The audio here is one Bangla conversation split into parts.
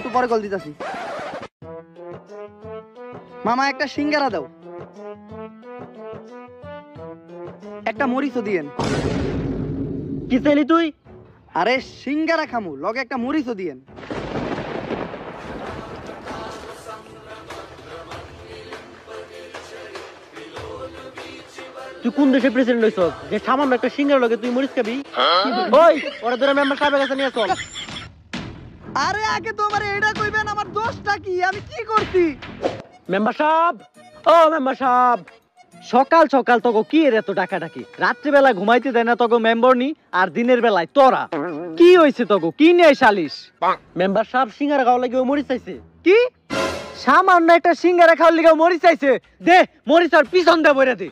একটু পরে কল দিতেছি। মামা একটা সিঙ্গারা দাও, একটা মরিচও দিয়েন। কি চাইলি তুই? আরে সিঙ্গারা খামু, লগে একটা মরিচও দিয়েন। তুই কোন দেশের প্রেসিডেন্ট হইছস যে সামান্য একটা সিঙ্গারা লগে তুই মরিচ খাবি? ওই ওরা ধরে মেম্বার সাহেবের কাছে নিয়ে চল। আরে আগে তো আমার এটা কইবেন, আমার দোষটা কি, আমি কি করছি? মেম্বার সাহেব, ও মেম্বার সাহেব, সকাল সকাল তোকে কি এর এত ডাকাডাকি? রাত্রিবেলা ঘুমাইতে দেয় না তোকে মেম্বার নি, আর দিনের বেলায় তোরা কি হইছে তোকে? কি নিয়ে সালিশ? মেম্বার সাহেব সিঙ্গারা খাওয়া লাগে মরিচ চাইছে। কি সামান্য একটা সিঙ্গারা খাওয়ার লিগে মরিচ চাইছে? দে মরিচ আর পিছন দে বইরা দে।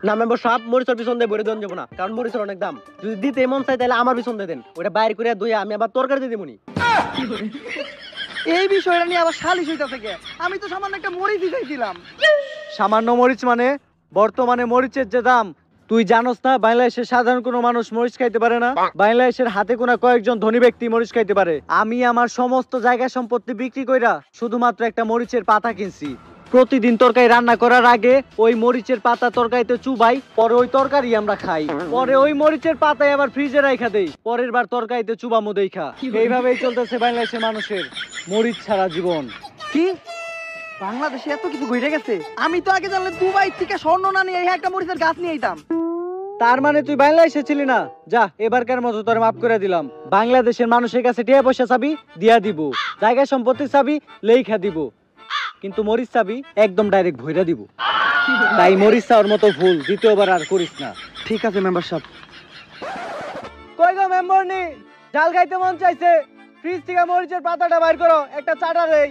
না মেম্বার সাহেব, মরিচের পিছন দিয়ে বইরে দেন যাবো না, কারণ মরিচের অনেক দাম। যদি দিতে মন চাই তাহলে আমার পিছন দিয়ে দেন, ওটা বাইরে করে ধুয়ে আমি আবার তরকারি দিয়ে দেবনি। এই বিষয়টা নিয়ে আবার সালিশ হইতাছে কে? আমি তো সামান্য একটা মরিচই চাইছিলাম। সামান্য মরিচ মানে? বর্তমানে মরিচের যে দাম তুই জানোস না? বাংলাদেশের সাধারণ কোনো মানুষ মরিচ খাইতে পারে না। বাংলাদেশের হাতে গোনা কয়েকজন ধনী ব্যক্তি মরিচ খাইতে পারে। আমি আমার সমস্ত জায়গা সম্পত্তি বিক্রি কইরা শুধুমাত্র একটা মরিচের পাতা কিনছি। প্রতিদিন তরকারি রান্না করার আগে ওই মরিচের পাতা তরকারিতে চুবাই, পরে ওই তরকারি আমরা খাই। পরে ওই মরিচের পাতায় আবার ফ্রিজে রাখা দেই, পরের বার তরকারিতে চুবামো দেখা। এইভাবেই চলতেছে বাংলাদেশের মানুষের মরিচ ছাড়া জীবন। কি বাংলাদেশে এত কিছু ঘটে গেছে? আমি তো আগে জানলে দুবাই থেকে স্বর্ণ না নিয়ে একটা মরিচের গাছ নিয়ে আইতাম। তার মানে তুই বাংলাদেশে ছিলি না? যা, এবারকার মতো তোর মাফ করে দিলাম। বাংলাদেশের মানুষের কাছে টিয়া পয়সা চাবি, দিয়া দিব। জায়গা সম্পত্তি চাবি, লেখা দিব। কিন্তু মরিচ চাবি একদম ডাইরেক্ট ভইরা দিব। তাই মরিচ চাওয়ার মতো ভুল দ্বিতীয়বার আর করিস না। ঠিক আছে মেম্বার সাহেব। কই গো মেম্বার নি, ডাল খাইতে মন চাইছে, ফ্রিজ থেকে মরিচের পাতাটা বাইর করো, একটা চাটা দেই।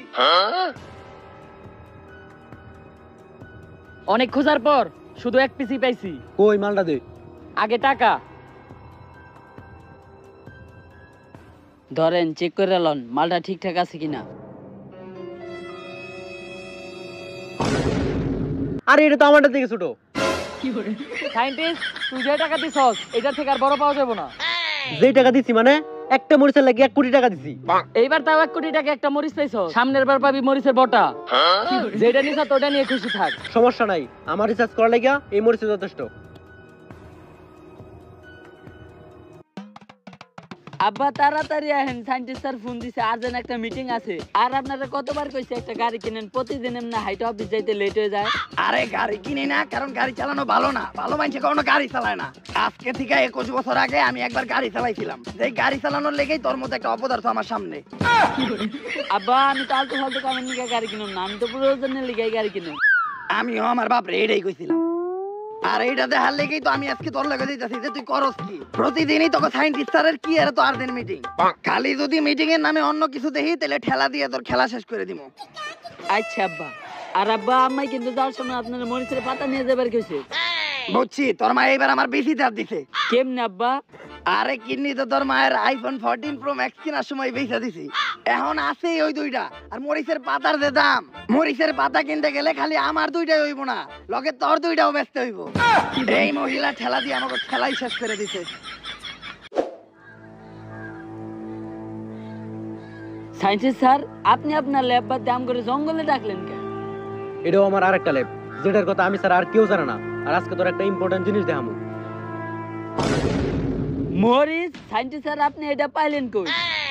অনেক খোঁজার পর শুধু এক পিসি পাইছি। কই মালটা দে। আগে টাকা ধরেন, চেক করে লন মালটা ঠিকঠাক আছে কিনা। আরে এটা তো আমারটা থেকে ছোট। সায়েন্টিস্ট, তুই যে টাকা দিছস এটার থেকে আর বড় পাওয়া যাবে না। যে টাকা দিছি মানে একটা মরিচের লাগি 1 কোটি টাকা দিছি। এইবার তাও 1 কোটি টাকা একটা মরিচ পাইছস, সামনের বার পাবি মরিচের বটা। যেটা নিছ তোটা নিয়ে খুশি থাক। সমস্যা নাই, আমার রিসার্চ করার লাগিয়া এই মরিচ যথেষ্ট। আব্বা তাড়াতাড়ি আহেন, সায়েন্টিস্ট স্যার ফোন দিছে, আর্জেন্ট একটা মিটিং আছে। আর আপনারা কতবার কইছে একটা গাড়ি কিনেন, প্রতিদিন এমনি হাইট অফিস যাইতে লেট হয়ে যায়। আরে গাড়ি কিনি না কারণ গাড়ি চালানো ভালো না, ভালো মানুষে কখনো গাড়ি চালায় না। আজকে থেকে 21 বছর আগে আমি একবার গাড়ি চালাইছিলাম, যে গাড়ি চালানোর লেগেই তোর মতো একটা অপদার্থ আমার সামনে। আব্বা আমি তো আলতু ফালতু কামের লিগে গাড়ি কিনুম না, আমি তো প্রয়োজনের লিগে গাড়ি কিনুম। আমিও আমার বাপরে এটাই কইছিলাম। আর এইটা দেখার লেগেই তো আমি আজকে তোর লগে দিতেছি যে তুই করস কি। প্রতিদিনই তোকে সায়েন্টিস্ট স্যারের কি আর তো আর্জেন্ট মিটিং। খালি যদি মিটিং এর নামে অন্য কিছু দেখি তাহলে ঠেলা দিয়ে তোর খেলা শেষ করে দিমু। আচ্ছা আব্বা। আর আব্বা আম্মাই কিন্তু যাওয়ার সময় আপনার মরিচের পাতা নিয়ে যাবার কইছে। বুঝছি, তোর মা এইবার আমার বেশি চাপ দিছে। কেমনে আব্বা? আরে কিডনি তো তোর মায়ের আইফোন 14 প্রো ম্যাক্স কেনার সময় বেচা দিছি, এখন আছে ওই দুইটা। আর মরিচের পাতার যে দাম, মরিচের পাতা কিনতে গেলে খালি আমার দুইটাই হইব না, লগে তোর দুইটাও বেচতে হইব। এই মহিলা ঠেলা দিয়ে আমাকে খেলাই শেষ করে দিছে। সায়েন্টিস্ট স্যার, আপনি আপনার ল্যাব বাদ দাম করে জঙ্গলে ডাকলেন কেন? এটাও আমার আরেকটা ল্যাব, যেটার কথা আমি স্যার আর কেউ জানে না। আর আজকে তোর একটা ইম্পর্টেন্ট জিনিস দেখামু। মরিচ? সায়েন্টিস্ট স্যার আপনি এটা পাইলেন কই?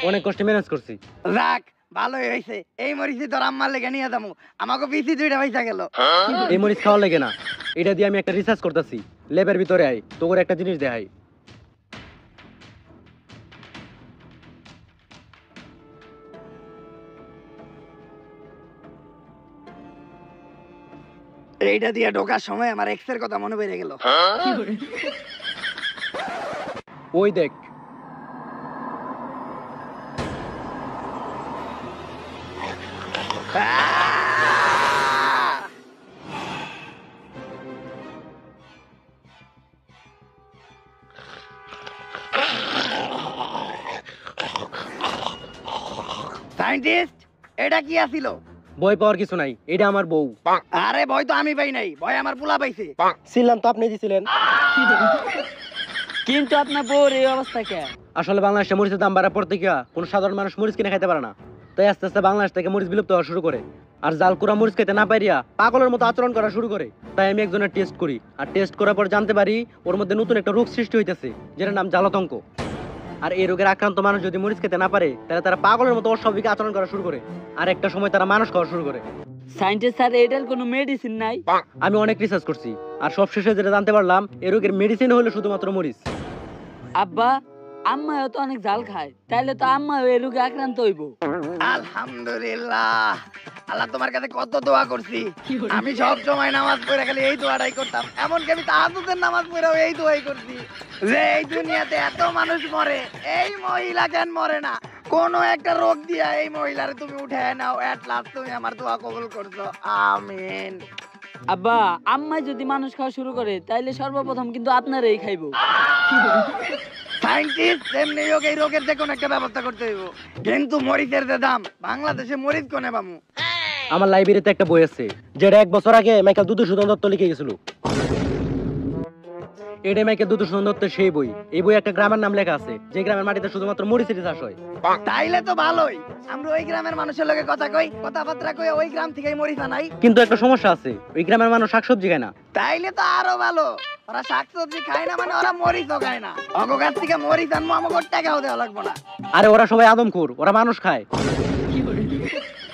অনেক কষ্টে ম্যানেজ করছি। রাখ, ভালোই হয়েছে। এই মরিচি তোর আম্মার লেগে নিয়ে যাবো, আমাকে বেশি দুইটা পয়সা গেল। এই মরিচ খাওয়া লাগে না, এটা দিয়ে আমি একটা রিসার্চ করতেছি। ল্যাবের ভিতরে আই, তোর একটা জিনিস দেখাই। এইটা দিয়ে ঢোকার সময় আমার এক্স এর কথা মনে পড়ে গেল। ওই দেখ, সায়েন্টিস্ট এটা কি আছিল? ভয় পাওয়ার কিছু নাই, এটা আমার বউ। আরে ভয় তো আমি পাই নাই, ভয় আমার পোলা পাইছে। ছিলাম তো আপনি দিছিলেন। কিন্তু আপনার বউর এই অবস্থা কে? আসলে বাংলাদেশে মরিচের দাম বাড়ার পর থেকে কোনো সাধারণ মানুষ মরিচ কিনে খাইতে পারে না। তাই আস্তে আস্তে বাংলাদেশ থেকে মরিচ বিলুপ্ত হওয়া শুরু করে। আর জালকুড়া মরিচ খেতে না পারিয়া পাগলের মতো আচরণ করা শুরু করে। তাই আমি একজনের টেস্ট করি, আর টেস্ট করার পর জানতে পারি ওর মধ্যে নতুন একটা রোগ সৃষ্টি হইতেছে, যেটার নাম জালতঙ্ক। আর এই রোগের আক্রান্ত মানুষ যদি মরিচ খেতে না পারে, তাহলে তারা পাগলের মতো অস্বাভাবিক আচরণ করা শুরু করে, আর একটা সময় তারা মানুষ খাওয়া শুরু করে। সায়েন্টিস্ট স্যার এটার কোনো মেডিসিন নাই? আমি অনেক রিসার্চ করছি, আর সবশেষে যেটা জানতে পারলাম এই রোগের মেডিসিন হলো শুধুমাত্র মরিচ। আব্বা, আম্মাও তো অনেক জাল খায়, তাইলে তো আম্মাও এই রোগে আক্রান্ত হইব। আলহামদুলিল্লাহ, আল্লাহ তোমার কাছে কত দোয়া করছি। আমি সব সময় নামাজ পড়ে খালি এই দোয়াটাই করতাম, এমনকি আমি তাহাজ্জুদের নামাজ পড়েও এই দোয়াই করছি যে এই দুনিয়াতে এত মানুষ মরে, এই মহিলা কেন মরে না? কোন একটা রোগ দিয়া এই মহিলারে তুমি উঠায় নাও, এট লাস্ট তুমি আমার দোয়া কবুল করছো, আমিন। আব্বা, আম্মা যদি মানুষ খাওয়া শুরু করে, তাইলে সর্বপ্রথম কিন্তু আপনারই খাইবো। সায়েন্টিস্ট এমনি হোক এই রোগের যে কোনো একটা ব্যবস্থা করতে হইব, কিন্তু মরিচের যে দাম, বাংলাদেশে মরিচ কোনে পামু? আমার লাইব্রেরিতে একটা বই আছে, যেটা 1 বছর আগে মাইকেল দুধসূদন দত্ত লিখে গেছিল। এটা মাইকেল দুধসূদন দত্তের সেই বই। এই বই একটা গ্রামের নাম লেখা আছে, যে গ্রামের মাটিতে শুধুমাত্র মরিচের চাষ হয়। তাইলে তো ভালোই, আমরা ওই গ্রামের মানুষের লগে কথা কই, কথাবার্তা কই, ওই গ্রাম থেকেই মরিচ আনাই। কিন্তু একটা সমস্যা আছে, ওই গ্রামের মানুষ শাকসবজি খায় না। তাইলে তো আরো ভালো, ওরা শাকসবজি খায় না মানে ওরা মরিচও খায় না। অগো গাছ থেকে মরিচ আনবো, আমাকে টাকাও দেওয়া লাগবো না। আরে ওরা সবাই আদমখোর, ওরা মানুষ খায়।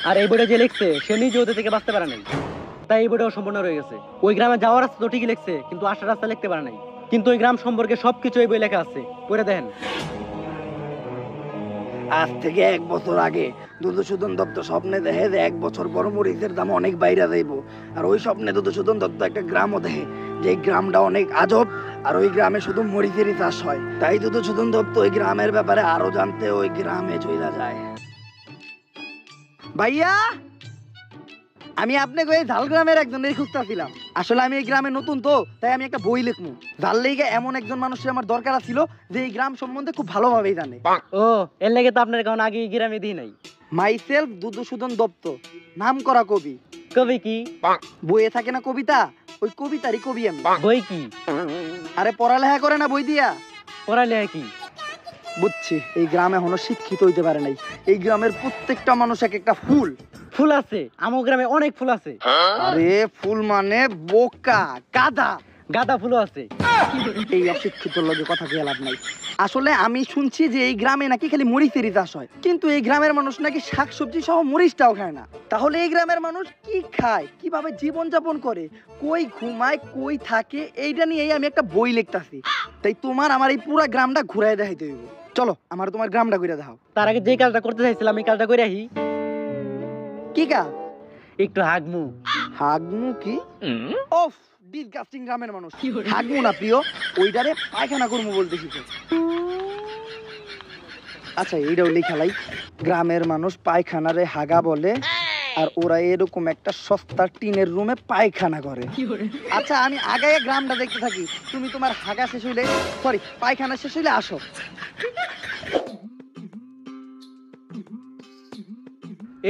আর এই বইটা যে লিখছে সে নিজে ওদের থেকে বাঁচতে পারে নাই, তাই এই বইটা অসম্পূর্ণ রয়ে গেছে। ওই গ্রামে যাওয়ার রাস্তা তো ঠিকই লিখছে, কিন্তু আসার রাস্তা লিখতে পারে নাই। কিন্তু ওই গ্রাম সম্পর্কে সবকিছু এই বই লেখা আছে, পড়ে দেখেন। আজ থেকে 1 বছর আগে দুধসূদন দত্ত স্বপ্নে দেখে যে 1 বছর পর মরিচের দাম অনেক বাইরে যাইব। আর ওই স্বপ্নে দুধসূদন দত্ত একটা গ্রামও দেখে, যে গ্রামটা অনেক আজব, আর ওই গ্রামে শুধু মরিচেরই চাষ হয়। তাই দুধসূদন দত্ত ওই গ্রামের ব্যাপারে আরো জানতে ওই গ্রামে চলে যায়। ভাইয়া, আমি আপনাকে ওই ঝালগ্রামের একজনের খুঁজতেছিলাম। আসলে আমি এই গ্রামে নতুন তো, তাই আমি একটা বই লিখবো। ঝাল লেগে এমন একজন মানুষের আমার দরকার ছিল যে এই গ্রাম সম্বন্ধে খুব ভালোভাবেই জানে। ও, এর লেগে তো আপনার কারণ আগে এই গ্রামে দিই নাই। মাইসেলফ দুধসূদন দত্ত, নাম করা কবি। কবি কি? বইয়ে থাকে না কবিতা, ওই কবিতারই কবি আমি। বই কি? আরে পড়ালেখা করে না বই দিয়া। পড়ালেখা কি? বুঝছি, এই গ্রামে এখনো শিক্ষিত হইতে পারে নাই। এই গ্রামের প্রত্যেকটা মানুষ এক একটা ফুল। ফুল আছে, আমার গ্রামে অনেক ফুল আছে। আরে ফুল মানে বোকা, গাধা। গাঁদা ফুল আছে। এই অশিক্ষিত লোকের কথা দিয়ে লাভ নাই। আসলে আমি শুনছি যে এই গ্রামে নাকি খালি মরিচেরই চাষ হয়, কিন্তু এই গ্রামের মানুষ নাকি শাকসবজি সহ মরিচটাও খায় না। তাহলে এই গ্রামের মানুষ কি খায়, কিভাবে জীবন যাপন করে, কই ঘুমায়, কই থাকে, এইটা নিয়েই আমি একটা বই লিখতাছি। তাই তোমার আমার এই পুরো গ্রামটা ঘুরাই দেখাইতে হইব। চলো আমার তোমার গ্রামটা ঘুরে দেখাও। তার আগে যে কাজটা করতে চাইছিলাম এই কাজটা করে আহি। কি কাজ? একটু হাগমু। হাগমু কি? ওফ, ডিসগাস্টিং গ্রামের মানুষ। হাগমু না প্রিয়, ওইটারে পায়খানা করমু বলতে শিখে। আচ্ছা এইটাও লেখালাই, গ্রামের মানুষ পায়খানারে হাগা বলে, আর ওরা এরকম একটা সস্তা টিনের রুমে পায়খানা করে। আচ্ছা আমি আগায় গ্রামটা দেখতে থাকি, তুমি তোমার হাগা শেষ হইলে, সরি পায়খানা শেষ হইলে আসো।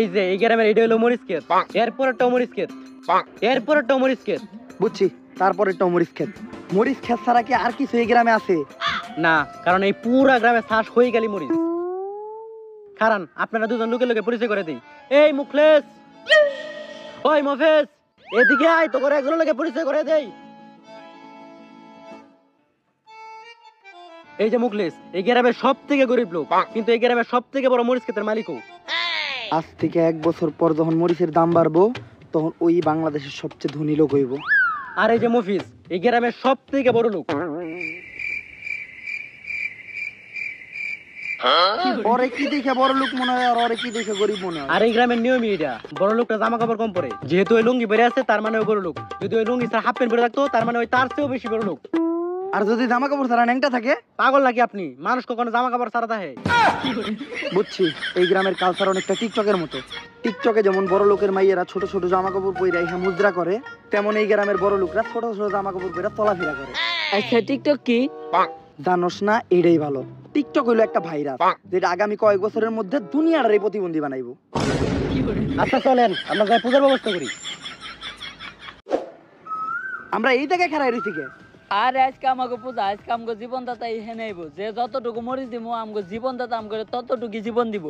এই যে এই গ্রামের এটা হলো মরিচ ক্ষেত, এরপর একটা মরিচ ক্ষেত, এরপর একটা মরিচ ক্ষেত। বুঝছি, তারপরে একটা মরিচ ক্ষেত। মরিচ ক্ষেত ছাড়া কি আর কিছু এই গ্রামে আছে? না, কারণ এই পুরা গ্রামে চাষ হয়ে গেলি মরিচ। কারণ আপনারা দুজন লোকে লোকে পরিচয় করে দিই। এই মুখলেস, ওই মফেজ, এদিকে আয়, তোকে একজন লোকে পরিচয় করে দেই। এই যে মুখলেস, এই গ্রামের সব থেকে গরিব লোক, কিন্তু এই গ্রামের সব থেকে বড় মরিচ ক্ষেতের মালিকও। আজ থেকে 1 বছর পর যখন মরিচের দাম বাড়বো, তখন ওই বাংলাদেশের সবচেয়ে ধনী লোক হইব। আর এই যে মফিজ, এই গ্রামের সব থেকে বড় লোক। ওরে কি দেখে বড় লোক মনে হয়, আর ওরে কি দেখে গরিব মনে হয়। আর এই গ্রামের নিয়মই এটা, বড় লোকটা জামা কাপড় কম পরে। যেহেতু ওই লুঙ্গি পরে আছে তার মানে ওই বড় লোক, যদি ওই লুঙ্গি ছাড়া হাফ প্যান্ট পরে থাকতো তার মানে ওই তার চেয়েও বেশি বড় লোক। আর যদি জামা কাপড় ছাড়া ন্যাংটা থাকে? পাগল নাকি আপনি? মানুষ কখনো জামা কাপড় ছাড়া থাকে? বুঝছি, এই গ্রামের কালচার অনেকটা টিকটকের মতো। টিকটকে যেমন বড় লোকের মাইয়েরা ছোট ছোট জামা কাপড় পরে ইহা মুদ্রা করে, তেমন এই গ্রামের বড় লোকরা ছোট ছোট জামা কাপড় পরে চলাফেরা করে। আচ্ছা টিকটক কি? জানোস না? এটাই ভালো। টিকটক হইলো একটা ভাইরাস, যেটা আগামী কয়েক বছরের মধ্যে দুনিয়াটারই প্রতিবন্ধী বানাইবো। আচ্ছা চলেন আমরা যাই পূজার ব্যবস্থা করি। আমরা এই জায়গায় খেলা রয়েছি কে? আর আজকে আমাকে পূজা, আজকে আমাকে জীবনদাতা এখানে আইবো, যে যতটুকু মরিচ দিব আমাকে জীবনদাতা আমাকে ততটুকু জীবন দিব।